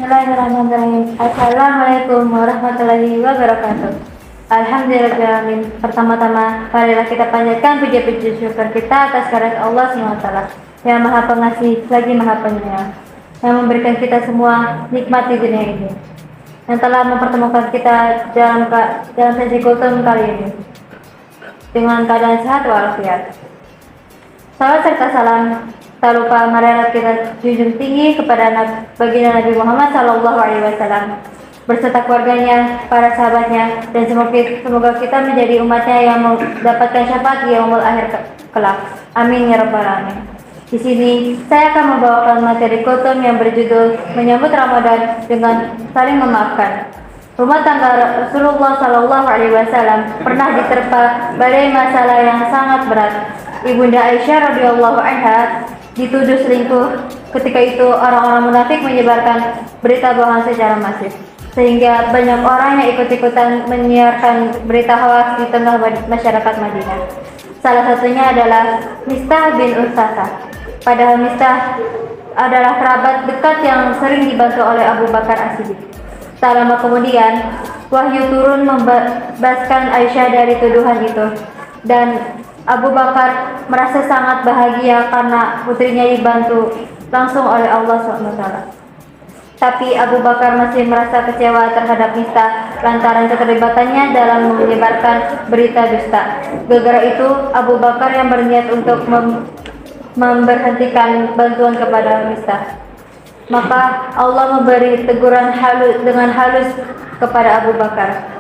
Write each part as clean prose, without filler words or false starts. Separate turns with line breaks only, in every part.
Bismillahirrahmanirrahim. Assalamualaikum warahmatullahi wabarakatuh. Alhamdulillahirrahmanirrahim. Pertama-tama, marilah kita panjatkan puji-puji syukur kita atas kehadirat Allah SWT yang Maha Pengasih lagi Maha Penyayang, yang memberikan kita semua nikmat di dunia ini, yang telah mempertemukan kita dalam sesi kultum kali ini dengan keadaan sehat walafiat. Salam serta salam tak lupa marilah kita junjung tinggi kepada baginda Nabi Muhammad SAW berserta keluarganya, para sahabatnya, dan semoga kita menjadi umatnya yang mendapatkan syafaat di yaumul akhir kelak. Amin ya rabbal alamin. Di sini saya akan membawakan materi kultum yang berjudul menyambut Ramadan dengan saling memaafkan. Rumah tangga Rasulullah SAW pernah diterpa badai masalah yang sangat berat. Ibunda Aisyah radhiyallahu anha dituduh selingkuh. Ketika itu orang-orang munafik menyebarkan berita bohong secara masif, sehingga banyak orang yang ikut-ikutan menyiarkan berita hoaks di tengah masyarakat Madinah. Salah satunya adalah Mistah bin Utsasah. Padahal Mistah adalah kerabat dekat yang sering dibantu oleh Abu Bakar As-Siddiq. Tak lama kemudian, wahyu turun membebaskan Aisyah dari tuduhan itu, dan Abu Bakar merasa sangat bahagia karena putrinya dibantu langsung oleh Allah SWT. Tapi Abu Bakar masih merasa kecewa terhadap Mistah lantaran keterlibatannya dalam menyebarkan berita dusta. Gara-gara itu, Abu Bakar yang berniat untuk memberhentikan bantuan kepada Mistah. Maka Allah memberi teguran dengan halus kepada Abu Bakar.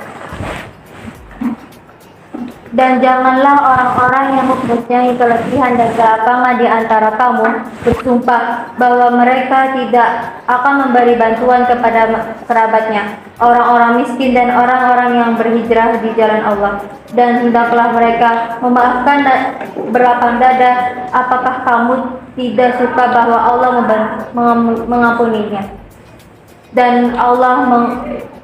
Dan janganlah orang-orang yang mempunyai kelebihan dan kelapangan di antara kamu bersumpah bahwa mereka tidak akan memberi bantuan kepada kerabatnya, orang-orang miskin dan orang-orang yang berhijrah di jalan Allah. Dan hendaklah mereka memaafkan dan berlapang dada. Apakah kamu tidak suka bahwa Allah mengampuninya? Dan Allah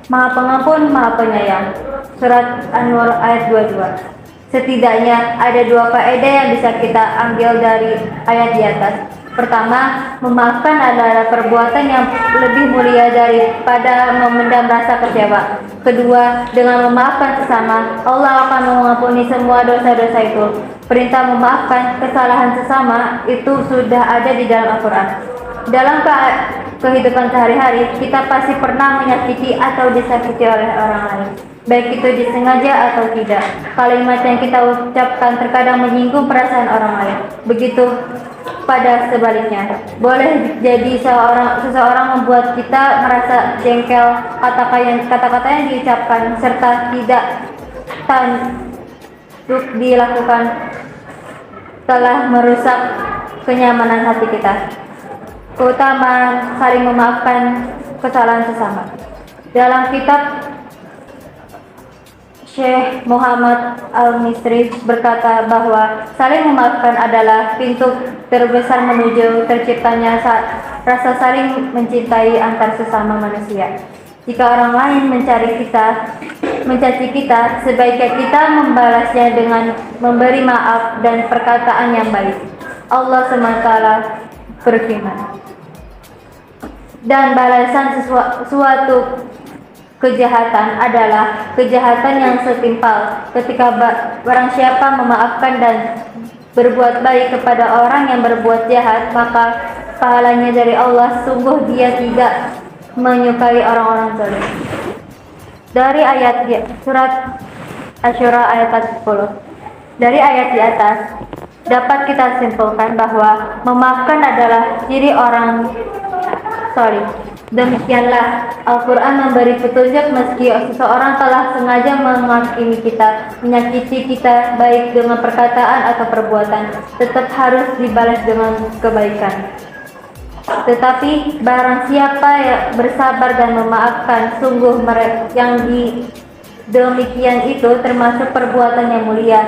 Maha Pengampun, Maha Penyayang. Surat An-Nur ayat 22. Setidaknya ada dua faedah yang bisa kita ambil dari ayat di atas. Pertama, memaafkan adalah perbuatan yang lebih mulia daripada memendam rasa kecewa. Kedua, dengan memaafkan sesama, Allah akan mengampuni semua dosa-dosa itu. Perintah memaafkan kesalahan sesama itu sudah ada di dalam Al-Quran. Dalam kehidupan sehari-hari, kita pasti pernah menyakiti atau disakiti oleh orang lain, baik itu disengaja atau tidak. Kalimat yang kita ucapkan terkadang menyinggung perasaan orang lain. Begitu pada sebaliknya. Boleh jadi seseorang membuat kita merasa jengkel, kata-kata yang diucapkan serta tidak tanduk dilakukan telah merusak kenyamanan hati kita. Keutamaan saling memaafkan kesalahan sesama. Dalam kitab Syekh Muhammad Al-Misri berkata bahwa saling memaafkan adalah pintu terbesar menuju terciptanya rasa saling mencintai antar sesama manusia. Jika orang lain mencaci kita, sebaiknya kita membalasnya dengan memberi maaf dan perkataan yang baik. Allah SWT berfirman, dan balasan suatu kejahatan adalah kejahatan yang setimpal. Ketika barang siapa memaafkan dan berbuat baik kepada orang yang berbuat jahat, maka pahalanya dari Allah. Sungguh dia tidak menyukai orang-orang zalim. Dari ayat surat Asy-Syura ayat 40. Dari ayat di atas dapat kita simpulkan bahwa memaafkan adalah ciri orang soleh. Demikianlah Al-Quran memberi petunjuk meski seseorang telah sengaja menghakimi kita, menyakiti kita baik dengan perkataan atau perbuatan, tetap harus dibalas dengan kebaikan. Tetapi barang siapa yang bersabar dan memaafkan, sungguh mereka yang demikian itu termasuk perbuatan yang mulia.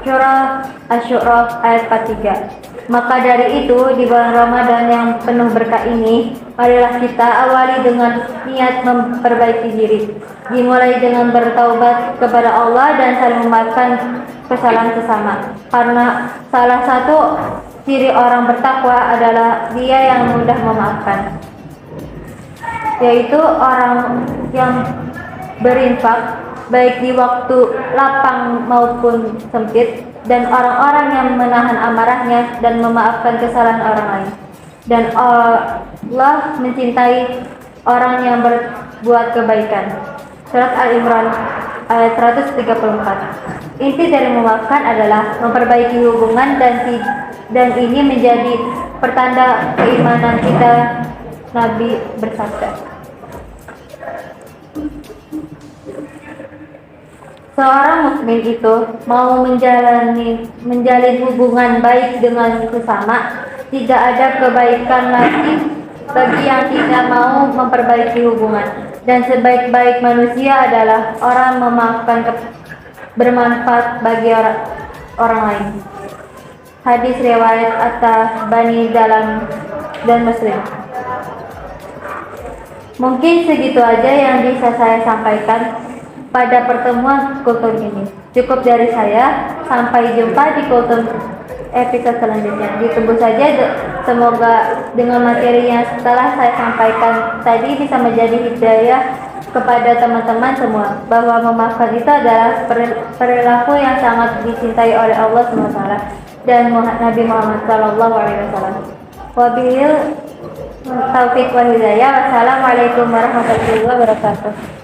Surah Asy-Syura ayat 43. Maka dari itu, di bulan Ramadan yang penuh berkah ini, marilah kita awali dengan niat memperbaiki diri. Dimulai dengan bertaubat kepada Allah dan saling memaafkan kesalahan sesama. Karena salah satu ciri orang bertakwa adalah dia yang mudah memaafkan. yaitu orang yang berinfak baik di waktu lapang maupun sempit, dan orang-orang yang menahan amarahnya dan memaafkan kesalahan orang lain. Dan Allah mencintai orang yang berbuat kebaikan. Surat Al-Imran ayat 134. Inti dari memaafkan adalah memperbaiki hubungan, dan ini menjadi pertanda keimanan kita. Nabi bersabda, seorang mukmin itu mau menjalin hubungan baik dengan sesama, tidak ada kebaikan lagi bagi yang tidak mau memperbaiki hubungan. Dan sebaik-baik manusia adalah orang memaafkan bermanfaat bagi orang lain. Hadis riwayat At-Tabarani dan Muslim. Mungkin segitu aja yang bisa saya sampaikan pada pertemuan kultum ini. Cukup dari saya. Sampai jumpa di kultum episode selanjutnya. Ditunggu saja. Semoga dengan materi yang setelah saya sampaikan tadi bisa menjadi hidayah kepada teman-teman semua, bahwa memaafkan itu adalah perilaku yang sangat dicintai oleh Allah SWT dan Nabi Muhammad SAW. Wabillahi taufiq wal hidayah. Wassalamualaikum warahmatullahi wabarakatuh.